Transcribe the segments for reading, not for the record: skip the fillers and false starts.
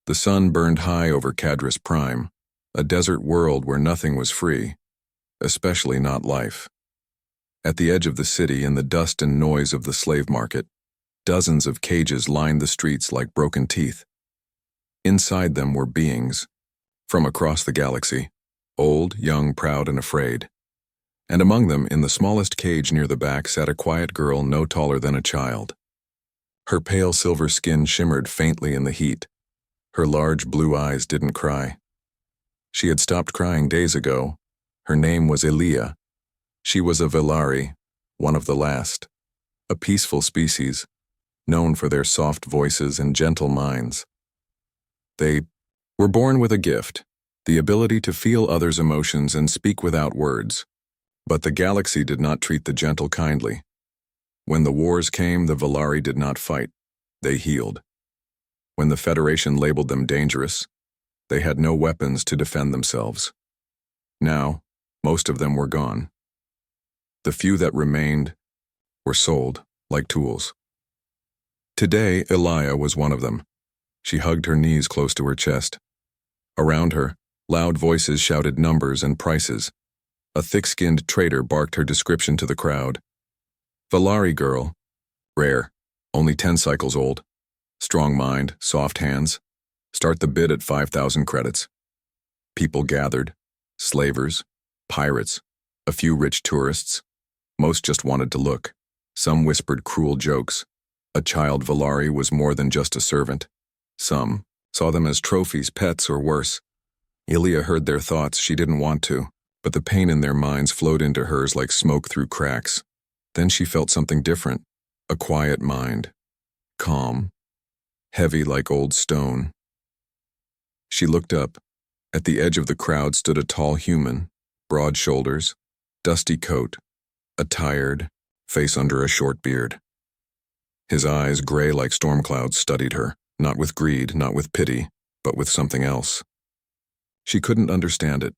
The sun burned high over Cadris Prime, a desert world where nothing was free, especially not life. At the edge of the city, in the dust and noise of the slave market, dozens of cages lined the streets like broken teeth. Inside them were beings from across the galaxy, old, young, proud, and afraid. And among them, in the smallest cage near the back, sat a quiet girl no taller than a child. Her pale silver skin shimmered faintly in the heat. Her large blue eyes didn't cry. She had stopped crying days ago. Her name was Elia. She was a Velari, one of the last, a peaceful species, known for their soft voices and gentle minds. They were born with a gift, the ability to feel others' emotions and speak without words. But the galaxy did not treat the gentle kindly. When the wars came, the Velari did not fight. They healed. When the Federation labeled them dangerous, they had no weapons to defend themselves. Now, most of them were gone. The few that remained were sold like tools. Today, Elia was one of them. She hugged her knees close to her chest. Around her, loud voices shouted numbers and prices. A thick-skinned trader barked her description to the crowd. Velari girl, rare, only 10 cycles old, strong mind, soft hands, start the bid at 5,000 credits. People gathered, slavers, pirates, a few rich tourists. Most just wanted to look. Some whispered cruel jokes. A child Velari was more than just a servant. Some saw them as trophies, pets, or worse. Elia heard their thoughts. She didn't want to, but the pain in their minds flowed into hers like smoke through cracks. Then she felt something different, a quiet mind, calm, heavy like old stone. She looked up. At the edge of the crowd stood a tall human, broad shoulders, dusty coat, a tired face under a short beard. His eyes, gray like storm clouds, studied her, not with greed, not with pity, but with something else. She couldn't understand it.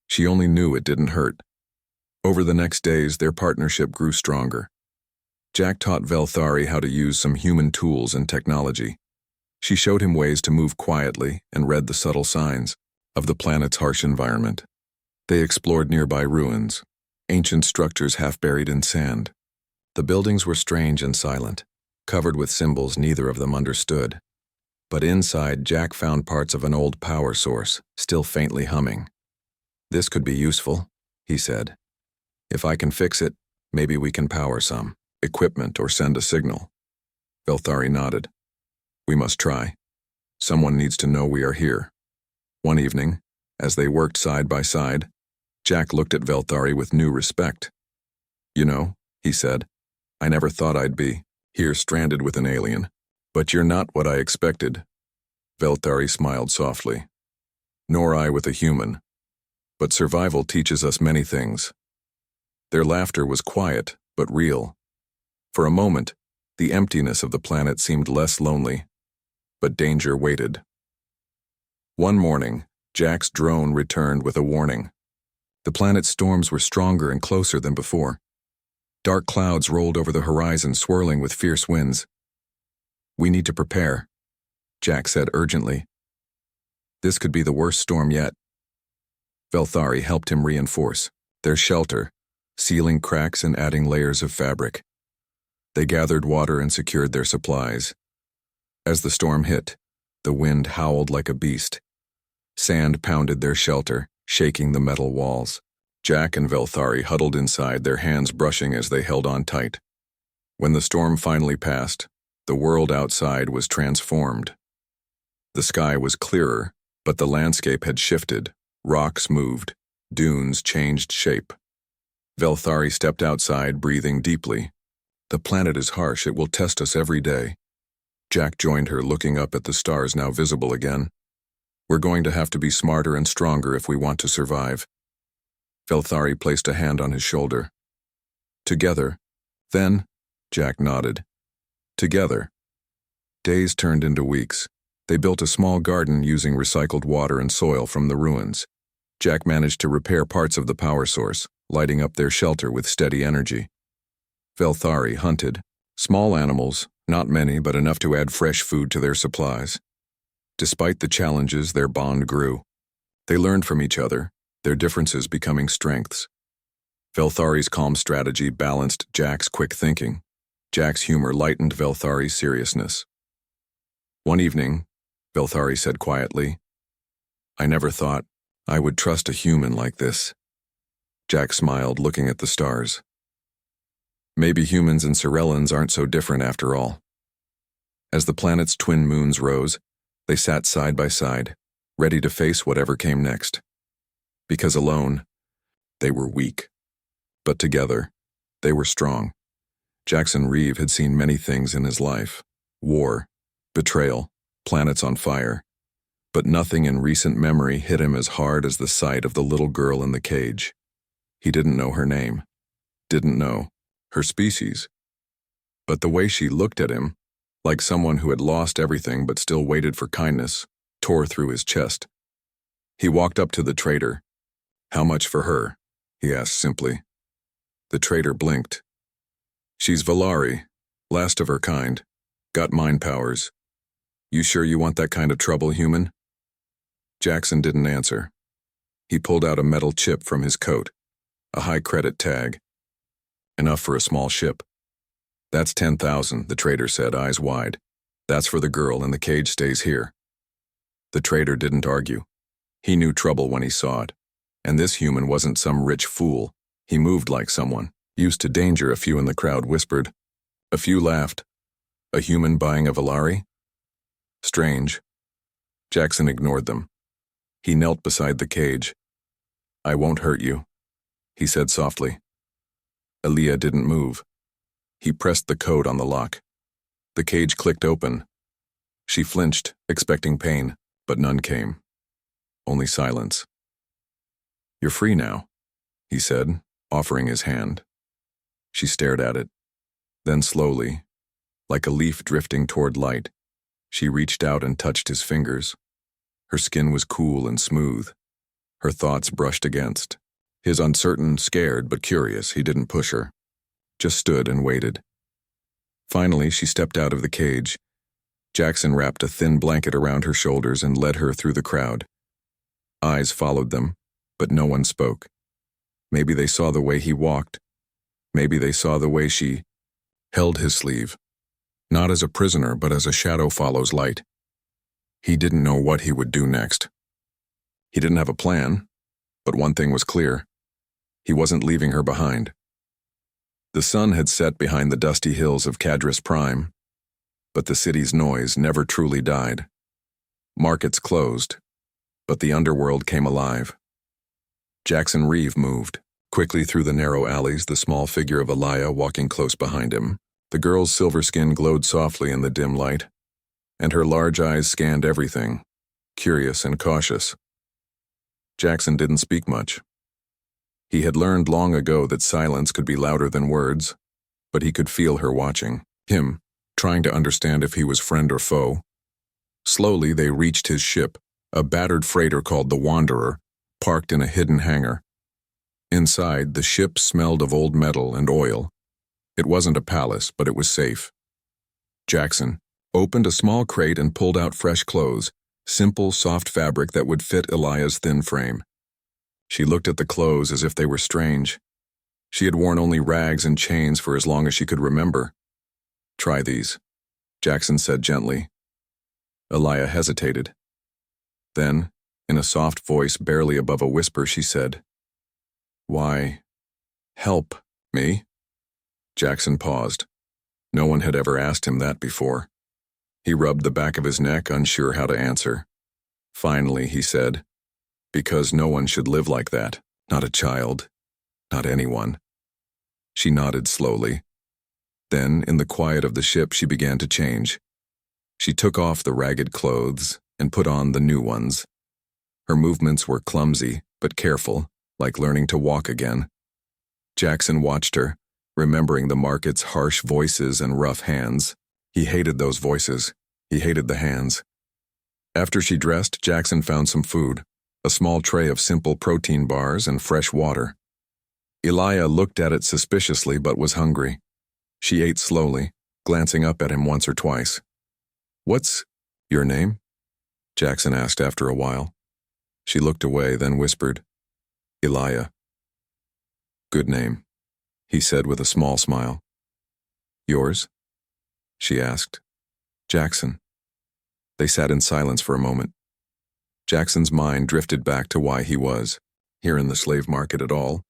She only knew it didn't hurt. Over the next days, their partnership grew stronger. Jack taught Velthari how to use some human tools and technology. She showed him ways to move quietly and read the subtle signs of the planet's harsh environment. They explored nearby ruins, ancient structures half buried in sand. The buildings were strange and silent, covered with symbols neither of them understood. But inside, Jack found parts of an old power source, still faintly humming. "This could be useful," he said. "If I can fix it, maybe we can power some equipment or send a signal." Velthari nodded. "We must try. Someone needs to know we are here." One evening, as they worked side by side, Jack looked at Velthari with new respect. "You know," he said, "I never thought I'd be here stranded with an alien, but you're not what I expected." Velthari smiled softly. "Nor I with a human. But survival teaches us many things." Their laughter was quiet, but real. For a moment, the emptiness of the planet seemed less lonely, but danger waited. One morning, Jack's drone returned with a warning. The planet's storms were stronger and closer than before. Dark clouds rolled over the horizon, swirling with fierce winds. "We need to prepare," Jack said urgently. "This could be the worst storm yet." Velthari helped him reinforce their shelter, sealing cracks and adding layers of fabric. They gathered water and secured their supplies. As the storm hit, the wind howled like a beast. Sand pounded their shelter, shaking the metal walls. Jack and Velthari huddled inside, their hands brushing as they held on tight. When the storm finally passed, the world outside was transformed. The sky was clearer, but the landscape had shifted. Rocks moved, dunes changed shape. Velthari stepped outside, breathing deeply. "The planet is harsh, it will test us every day." Jack joined her, looking up at the stars now visible again. "We're going to have to be smarter and stronger if we want to survive." Velthari placed a hand on his shoulder. "Together." "Then," Jack nodded. "Together." Days turned into weeks. They built a small garden using recycled water and soil from the ruins. Jack managed to repair parts of the power source, lighting up their shelter with steady energy. Velthari hunted small animals, not many but enough to add fresh food to their supplies. Despite the challenges, their bond grew. They learned from each other, their differences becoming strengths. Velthari's calm strategy balanced Jack's quick thinking. Jack's humor lightened Velthari's seriousness. One evening, Velthari said quietly, "I never thought I would trust a human like this." Jack smiled, looking at the stars. Maybe humans and Sorellans aren't so different after all. As the planet's twin moons rose, they sat side by side, ready to face whatever came next. Because alone, they were weak. But together, they were strong. Jackson Reeve had seen many things in his life: war, betrayal, planets on fire. But nothing in recent memory hit him as hard as the sight of the little girl in the cage. He didn't know her name, didn't know her species. But the way she looked at him, like someone who had lost everything but still waited for kindness, tore through his chest. He walked up to the trader. "How much for her?" he asked simply. The trader blinked. "She's Valari, last of her kind, got mind powers. You sure you want that kind of trouble, human?" Jackson didn't answer. He pulled out a metal chip from his coat, a high credit tag. "Enough for a small ship." "That's 10,000, the trader said, eyes wide. "That's for the girl, and the cage stays here." The trader didn't argue. He knew trouble when he saw it. And this human wasn't some rich fool. He moved like someone used to danger. A few in the crowd whispered. A few laughed. A human buying a Valari? Strange. Jackson ignored them. He knelt beside the cage. "I won't hurt you," he said softly. Aaliyah didn't move. He pressed the code on the lock. The cage clicked open. She flinched, expecting pain, but none came. Only silence. "You're free now," he said, offering his hand. She stared at it. Then slowly, like a leaf drifting toward light, she reached out and touched his fingers. Her skin was cool and smooth. Her thoughts brushed against. His uncertain, scared, but curious, he didn't push her. Just stood and waited. Finally, she stepped out of the cage. Jackson wrapped a thin blanket around her shoulders and led her through the crowd. Eyes followed them, but no one spoke. Maybe they saw the way he walked. Maybe they saw the way she held his sleeve. Not as a prisoner, but as a shadow follows light. He didn't know what he would do next. He didn't have a plan, but one thing was clear. He wasn't leaving her behind. The sun had set behind the dusty hills of Cadris Prime, but the city's noise never truly died. Markets closed, but the underworld came alive. Jackson Reeve moved. Quickly through the narrow alleys, the small figure of Aaliyah walking close behind him. The girl's silver skin glowed softly in the dim light, and her large eyes scanned everything, curious and cautious. Jackson didn't speak much. He had learned long ago that silence could be louder than words, but he could feel her watching, him, trying to understand if he was friend or foe. Slowly they reached his ship, a battered freighter called the Wanderer, parked in a hidden hangar. Inside, the ship smelled of old metal and oil. It wasn't a palace, but it was safe. Jackson opened a small crate and pulled out fresh clothes, simple, soft fabric that would fit Aaliyah's thin frame. She looked at the clothes as if they were strange. She had worn only rags and chains for as long as she could remember. "Try these," Jackson said gently. Aaliyah hesitated. Then, in a soft voice barely above a whisper, she said, "Why, help me?" Jackson paused. No one had ever asked him that before. He rubbed the back of his neck, unsure how to answer. Finally, he said, "Because no one should live like that. Not a child. Not anyone." She nodded slowly. Then, in the quiet of the ship, she began to change. She took off the ragged clothes and put on the new ones. Her movements were clumsy, but careful, like learning to walk again. Jackson watched her, remembering the market's harsh voices and rough hands. He hated those voices. He hated the hands. After she dressed, Jackson found some food, a small tray of simple protein bars and fresh water. Aaliyah looked at it suspiciously but was hungry. She ate slowly, glancing up at him once or twice. "What's your name?" Jackson asked after a while. She looked away, then whispered, Elia. Good name, he said with a small smile. Yours? She asked. Jackson. They sat in silence for a moment. Jackson's mind drifted back to why he was here in the slave market at all.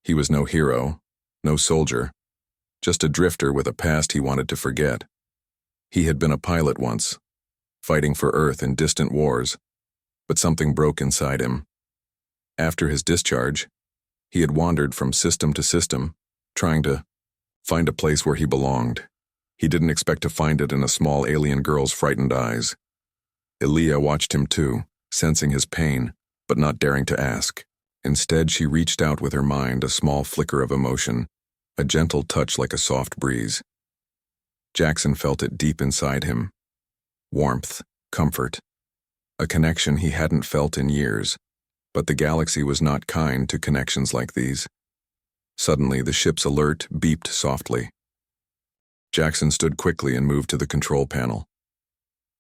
He was no hero, no soldier, just a drifter with a past he wanted to forget. He had been a pilot once, fighting for Earth in distant wars, but something broke inside him. After his discharge, he had wandered from system to system, trying to find a place where he belonged. He didn't expect to find it in a small alien girl's frightened eyes. Elia watched him too, sensing his pain, but not daring to ask. Instead, she reached out with her mind, a small flicker of emotion, a gentle touch like a soft breeze. Jackson felt it deep inside him. Warmth, comfort, a connection he hadn't felt in years, but the galaxy was not kind to connections like these. Suddenly, the ship's alert beeped softly. Jackson stood quickly and moved to the control panel.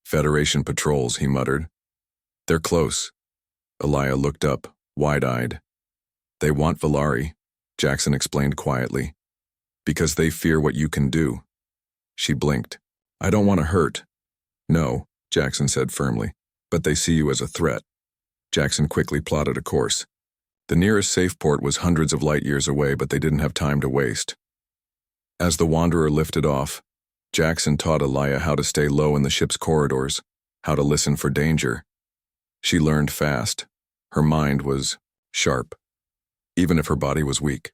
Federation patrols, he muttered. They're close. Elia looked up, wide-eyed. They want Valari, Jackson explained quietly, because they fear what you can do. She blinked. I don't want to hurt. No, Jackson said firmly, but they see you as a threat. Jackson quickly plotted a course. The nearest safe port was hundreds of light years away, but they didn't have time to waste. As the Wanderer lifted off, Jackson taught Elia how to stay low in the ship's corridors, how to listen for danger. She learned fast. Her mind was sharp, even if her body was weak.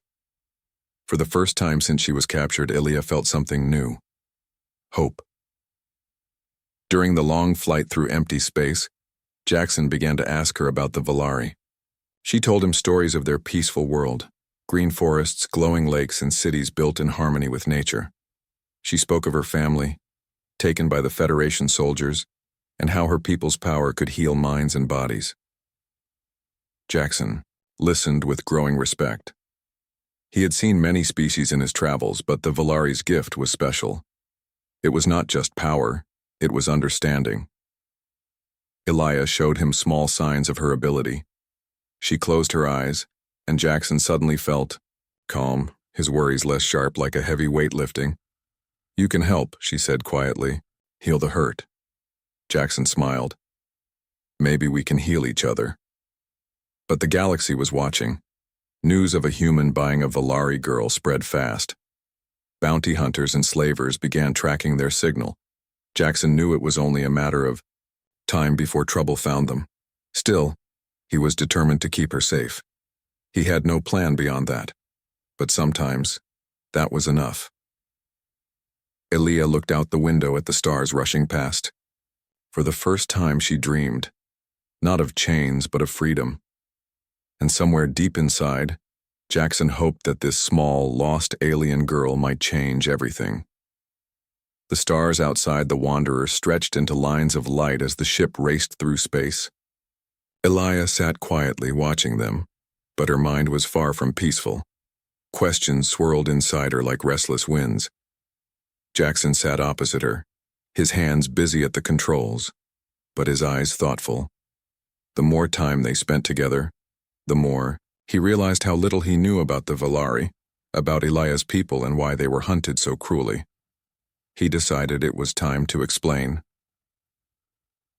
For the first time since she was captured, Elia felt something new. Hope. During the long flight through empty space, Jackson began to ask her about the Valari. She told him stories of their peaceful world, green forests, glowing lakes, and cities built in harmony with nature. She spoke of her family, taken by the Federation soldiers, and how her people's power could heal minds and bodies. Jackson listened with growing respect. He had seen many species in his travels, but the Valari's gift was special. It was not just power, it was understanding. Elia showed him small signs of her ability. She closed her eyes, and Jackson suddenly felt calm, his worries less sharp, like a heavy weight lifting. You can help, she said quietly. Heal the hurt. Jackson smiled. Maybe we can heal each other. But the galaxy was watching. News of a human buying a Valari girl spread fast. Bounty hunters and slavers began tracking their signal. Jackson knew it was only a matter of time before trouble found them. Still, he was determined to keep her safe. He had no plan beyond that. But sometimes, that was enough. Elia looked out the window at the stars rushing past. For the first time she dreamed, not of chains but of freedom. And somewhere deep inside, Jackson hoped that this small, lost alien girl might change everything. The stars outside the Wanderer stretched into lines of light as the ship raced through space. Elia sat quietly watching them, but her mind was far from peaceful. Questions swirled inside her like restless winds. Jackson sat opposite her, his hands busy at the controls, but his eyes thoughtful. The more time they spent together, the more he realized how little he knew about the Valari, about Elia's people and why they were hunted so cruelly. He decided it was time to explain.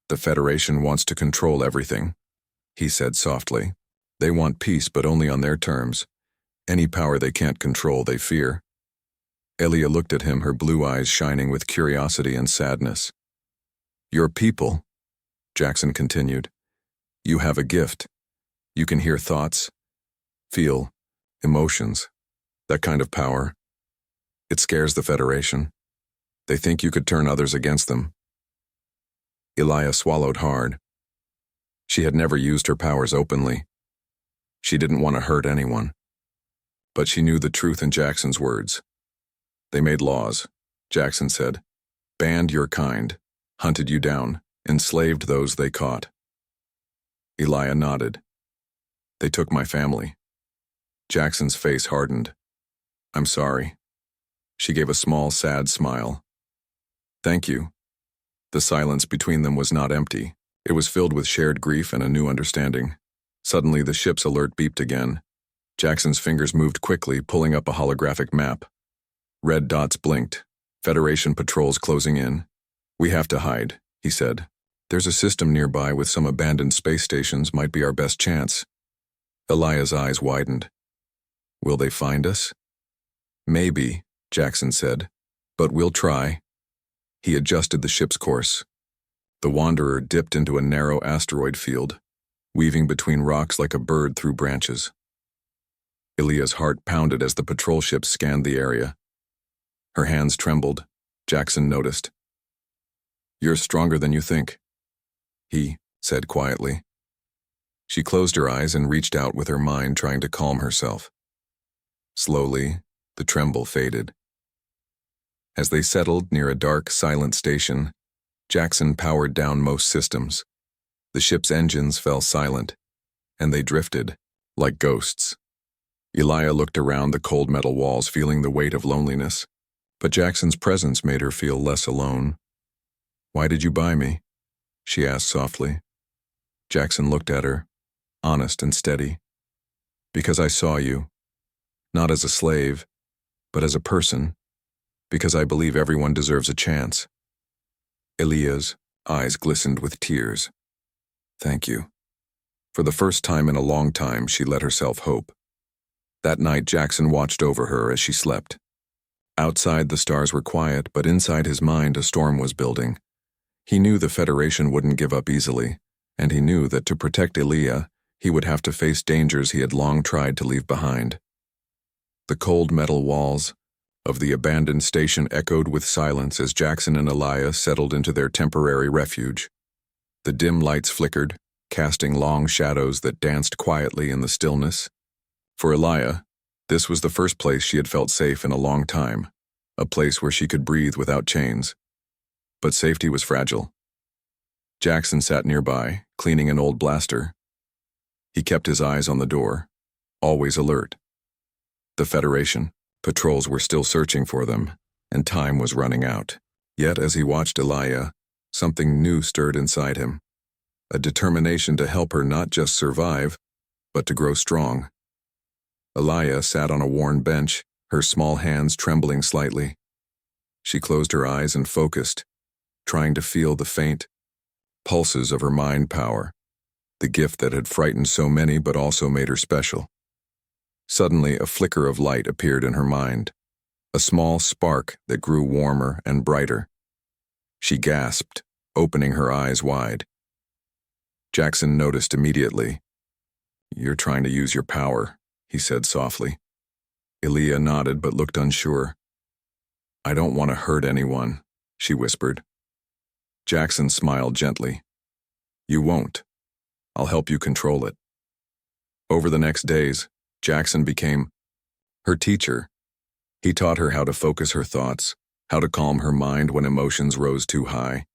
The Federation wants to control everything, he said softly. They want peace, but only on their terms. Any power they can't control, they fear. Elia looked at him, her blue eyes shining with curiosity and sadness. Your people, Jackson continued. You have a gift. You can hear thoughts, feel emotions, that kind of power. It scares the Federation. They think you could turn others against them. Elia swallowed hard. She had never used her powers openly. She didn't want to hurt anyone. But she knew the truth in Jackson's words. They made laws, Jackson said. Banned your kind, hunted you down, enslaved those they caught. Elia nodded. They took my family. Jackson's face hardened. I'm sorry. She gave a small, sad smile. Thank you. The silence between them was not empty. It was filled with shared grief and a new understanding. Suddenly, the ship's alert beeped again. Jackson's fingers moved quickly, pulling up a holographic map. Red dots blinked. Federation patrols closing in. "We have to hide," he said. "There's a system nearby with some abandoned space stations, might be our best chance." Elia's eyes widened. "Will they find us?" "Maybe," Jackson said, "but we'll try." He adjusted the ship's course. The Wanderer dipped into a narrow asteroid field, weaving between rocks like a bird through branches. Elia's heart pounded as the patrol ship scanned the area. Her hands trembled. Jackson noticed. "You're stronger than you think," he said quietly. She closed her eyes and reached out with her mind, trying to calm herself. Slowly, the tremble faded. As they settled near a dark, silent station, Jackson powered down most systems. The ship's engines fell silent, and they drifted, like ghosts. Elia looked around the cold metal walls, feeling the weight of loneliness, but Jackson's presence made her feel less alone. "Why did you buy me?" she asked softly. Jackson looked at her, honest and steady. "Because I saw you, not as a slave, but as a person, because I believe everyone deserves a chance." Elia's eyes glistened with tears. "Thank you." For the first time in a long time, she let herself hope. That night, Jackson watched over her as she slept. Outside, the stars were quiet, but inside his mind, a storm was building. He knew the Federation wouldn't give up easily, and he knew that to protect Elia, he would have to face dangers he had long tried to leave behind. The cold metal walls of the abandoned station echoed with silence as Jackson and Elia settled into their temporary refuge. The dim lights flickered, casting long shadows that danced quietly in the stillness. For Elia, this was the first place she had felt safe in a long time, a place where she could breathe without chains. But safety was fragile. Jackson sat nearby, cleaning an old blaster. He kept his eyes on the door, always alert. The Federation patrols were still searching for them, and time was running out. Yet as he watched Elia, something new stirred inside him, a determination to help her not just survive, but to grow strong. Elia sat on a worn bench, her small hands trembling slightly. She closed her eyes and focused, trying to feel the faint pulses of her mind power, the gift that had frightened so many but also made her special. Suddenly, a flicker of light appeared in her mind, a small spark that grew warmer and brighter. She gasped, opening her eyes wide. Jackson noticed immediately. "You're trying to use your power," he said softly. Elia nodded but looked unsure. "I don't want to hurt anyone," she whispered. Jackson smiled gently. "You won't. I'll help you control it." Over the next days, Jackson became her teacher. He taught her how to focus her thoughts, how to calm her mind when emotions rose too high.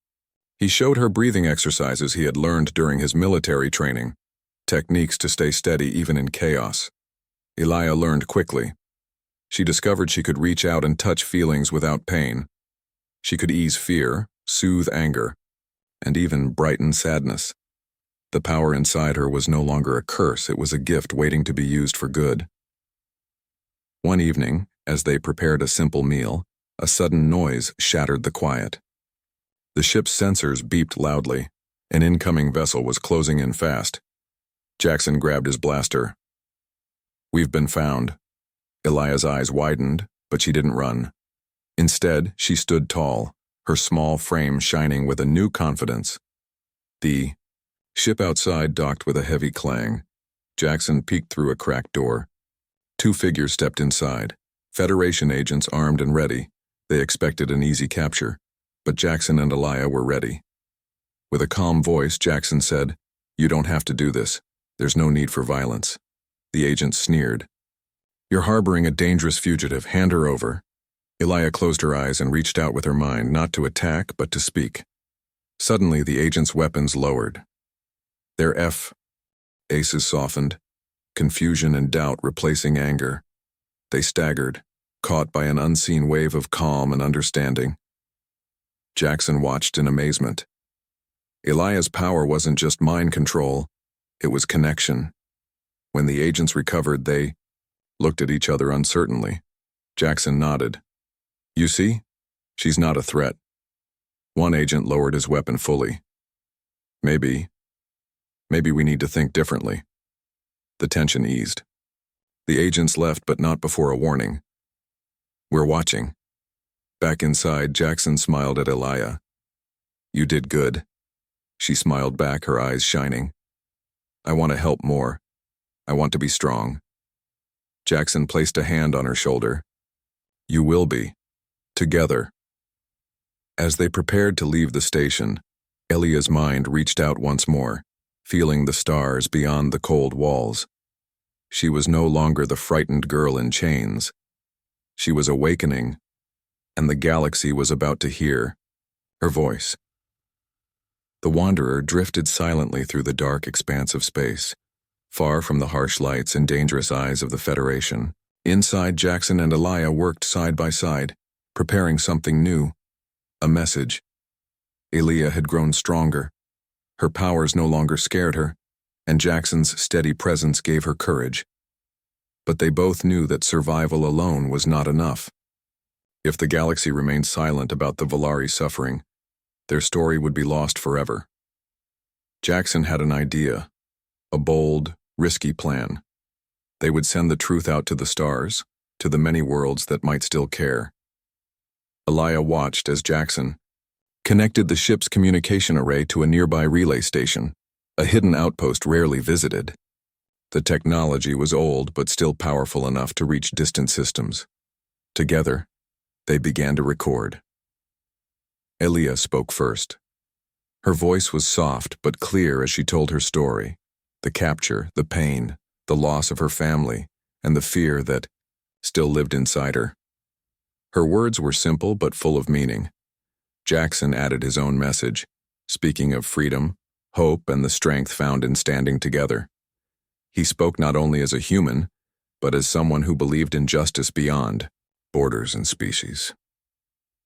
He showed her breathing exercises he had learned during his military training, techniques to stay steady even in chaos. Elia learned quickly. She discovered she could reach out and touch feelings without pain. She could ease fear, soothe anger, and even brighten sadness. The power inside her was no longer a curse, it was a gift waiting to be used for good. One evening, as they prepared a simple meal, a sudden noise shattered the quiet. The ship's sensors beeped loudly. An incoming vessel was closing in fast. Jackson grabbed his blaster. "We've been found." Elia's eyes widened, but she didn't run. Instead, she stood tall, her small frame shining with a new confidence. The ship outside docked with a heavy clang. Jackson peeked through a cracked door. Two figures stepped inside, Federation agents armed and ready. They expected an easy capture, but Jackson and Elia were ready. With a calm voice, Jackson said, "You don't have to do this. There's no need for violence." The agent sneered. "You're harboring a dangerous fugitive. Hand her over." Elia closed her eyes and reached out with her mind, not to attack, but to speak. Suddenly, the agent's weapons lowered. Their faces softened, confusion and doubt replacing anger. They staggered, caught by an unseen wave of calm and understanding. Jackson watched in amazement. Elia's power wasn't just mind control, it was connection. When the agents recovered, they looked at each other uncertainly. Jackson nodded. You see? She's not a threat. One agent lowered his weapon fully. Maybe we need to think differently. The tension eased. The agents left, but not before a warning. We're watching. Back inside, Jackson smiled at Elia. You did good. She smiled back, her eyes shining. I want to help more. I want to be strong. Jackson placed a hand on her shoulder. You will be. Together. As they prepared to leave the station, Elia's mind reached out once more, feeling the stars beyond the cold walls. She was no longer the frightened girl in chains. She was awakening, and the galaxy was about to hear her voice. The Wanderer drifted silently through the dark expanse of space, far from the harsh lights and dangerous eyes of the Federation. Inside, Jackson and Elia worked side by side, preparing something new. A message. Elia had grown stronger. Her powers no longer scared her, and Jackson's steady presence gave her courage. But they both knew that survival alone was not enough. If the galaxy remained silent about the Volari suffering, their story would be lost forever. Jackson had an idea, a bold, risky plan. They would send the truth out to the stars, to the many worlds that might still care. Elia watched as Jackson connected the ship's communication array to a nearby relay station, a hidden outpost rarely visited. The technology was old but still powerful enough to reach distant systems. Together, they began to record. Elia spoke first. Her voice was soft but clear as she told her story, the capture, the pain, the loss of her family, and the fear that still lived inside her. Her words were simple but full of meaning. Jackson added his own message, speaking of freedom, hope, and the strength found in standing together. He spoke not only as a human, but as someone who believed in justice beyond borders and species.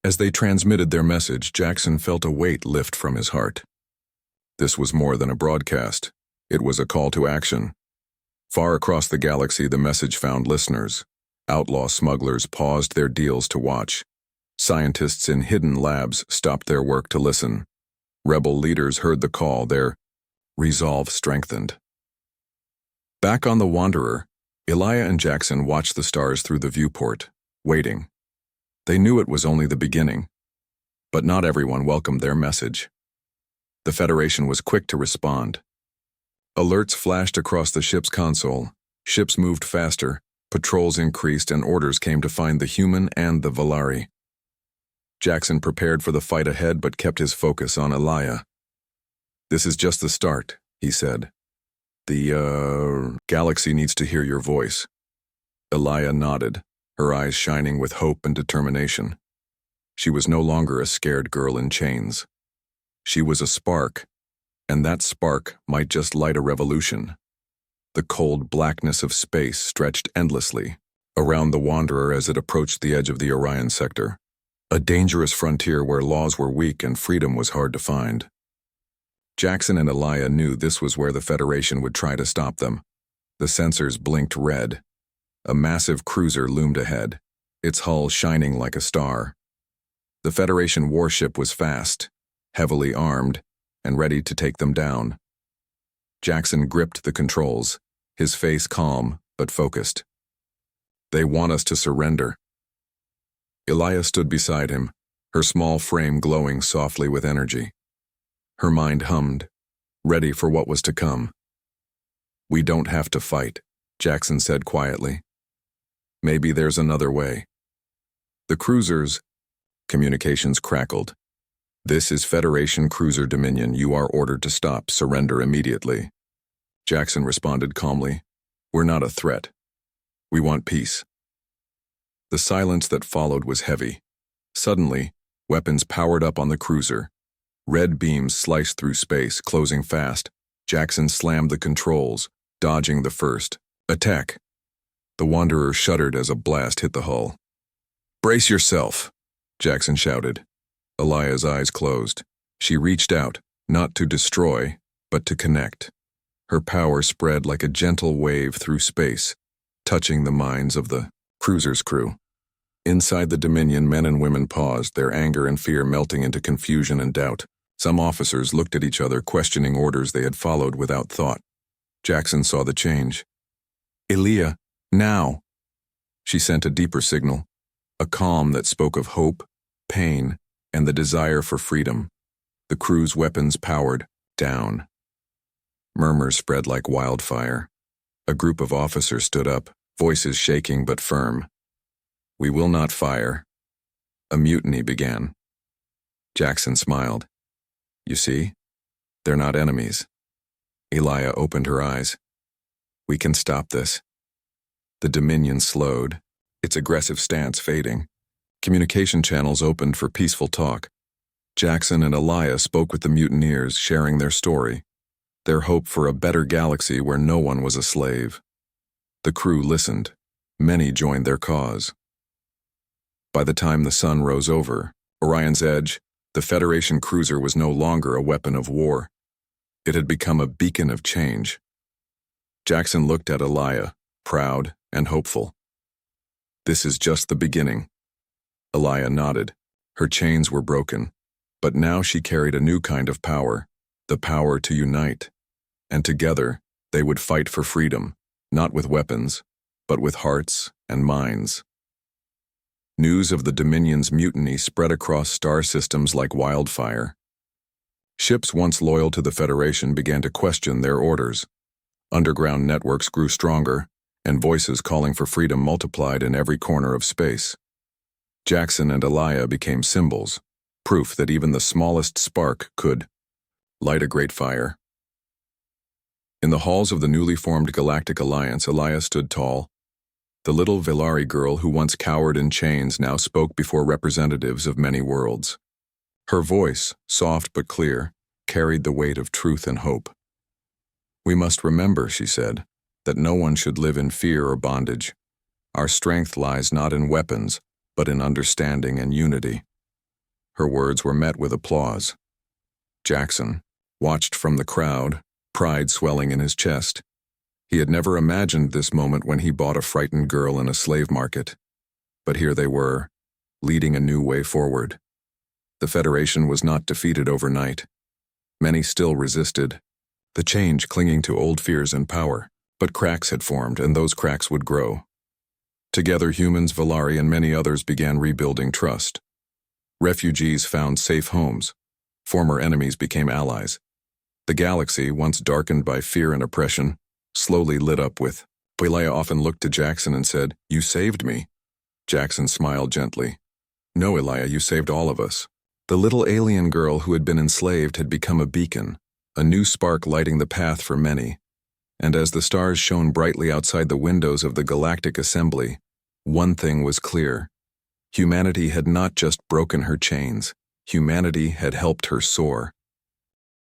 As they transmitted their message, Jackson felt a weight lift from his heart. This was more than a broadcast. It was a call to action. Far across the galaxy, the message found listeners. Outlaw smugglers paused their deals to watch. Scientists in hidden labs stopped their work to listen. Rebel leaders heard the call, their resolve strengthened. Back on the Wanderer, Elia and Jackson watched the stars through the viewport, waiting. They knew it was only the beginning, but not everyone welcomed their message. The Federation was quick to respond. Alerts flashed across the ship's console. Ships moved faster, patrols increased, and orders came to find the human and the Volari. Jackson prepared for the fight ahead but kept his focus on Elia. This is just the start, he said. The galaxy needs to hear your voice. Elia nodded, her eyes shining with hope and determination. She was no longer a scared girl in chains. She was a spark, and that spark might just light a revolution. The cold blackness of space stretched endlessly around the Wanderer as it approached the edge of the Orion sector, a dangerous frontier where laws were weak and freedom was hard to find. Jackson and Elia knew this was where the Federation would try to stop them. The sensors blinked red. A massive cruiser loomed ahead, its hull shining like a star. The Federation warship was fast, heavily armed, and ready to take them down. Jackson gripped the controls, his face calm but focused. They want us to surrender. Elia stood beside him, her small frame glowing softly with energy. Her mind hummed, ready for what was to come. We don't have to fight, Jackson said quietly. Maybe there's another way. The cruiser's communications crackled. This is Federation Cruiser Dominion. You are ordered to stop. Surrender immediately. Jackson responded calmly. We're not a threat. We want peace. The silence that followed was heavy. Suddenly, weapons powered up on the cruiser. Red beams sliced through space, closing fast. Jackson slammed the controls, dodging the first. Attack! The Wanderer shuddered as a blast hit the hull. Brace yourself, Jackson shouted. Elia's eyes closed. She reached out, not to destroy, but to connect. Her power spread like a gentle wave through space, touching the minds of the cruiser's crew. Inside the Dominion, men and women paused, their anger and fear melting into confusion and doubt. Some officers looked at each other, questioning orders they had followed without thought. Jackson saw the change. "Elia, now!" She sent a deeper signal, a calm that spoke of hope, pain, and the desire for freedom. The crew's weapons powered down. Murmurs spread like wildfire. A group of officers stood up, voices shaking but firm. "We will not fire." A mutiny began. Jackson smiled. "You see? They're not enemies." Elia opened her eyes. "We can stop this." The Dominion slowed, its aggressive stance fading. Communication channels opened for peaceful talk. Jackson and Elia spoke with the mutineers, sharing their story, their hope for a better galaxy where no one was a slave. The crew listened. Many joined their cause. By the time the sun rose over Orion's edge, the Federation cruiser was no longer a weapon of war. It had become a beacon of change. Jackson looked at Elia, proud and hopeful. "This is just the beginning." Elia nodded. Her chains were broken, but now she carried a new kind of power, the power to unite. And together, they would fight for freedom, not with weapons, but with hearts and minds. News of the Dominion's mutiny spread across star systems like wildfire. Ships once loyal to the Federation began to question their orders. Underground networks grew stronger, and voices calling for freedom multiplied in every corner of space. Jackson and Elia became symbols, proof that even the smallest spark could light a great fire. In the halls of the newly formed Galactic Alliance, Elia stood tall. The little Velari girl who once cowered in chains now spoke before representatives of many worlds. Her voice, soft but clear, carried the weight of truth and hope. "We must remember," she said, "that no one should live in fear or bondage. Our strength lies not in weapons, but in understanding and unity." Her words were met with applause. Jackson watched from the crowd, pride swelling in his chest. He had never imagined this moment when he bought a frightened girl in a slave market. But here they were, leading a new way forward. The Federation was not defeated overnight. Many still resisted, the change clinging to old fears and power. But cracks had formed, and those cracks would grow. Together, humans, Velari, and many others began rebuilding trust. Refugees found safe homes. Former enemies became allies. The galaxy, once darkened by fear and oppression, slowly lit up with. Elia often looked to Jackson and said, "You saved me." Jackson smiled gently. "No, Elia, you saved all of us." The little alien girl who had been enslaved had become a beacon, a new spark lighting the path for many. And as the stars shone brightly outside the windows of the Galactic Assembly, one thing was clear. Humanity had not just broken her chains. Humanity had helped her soar.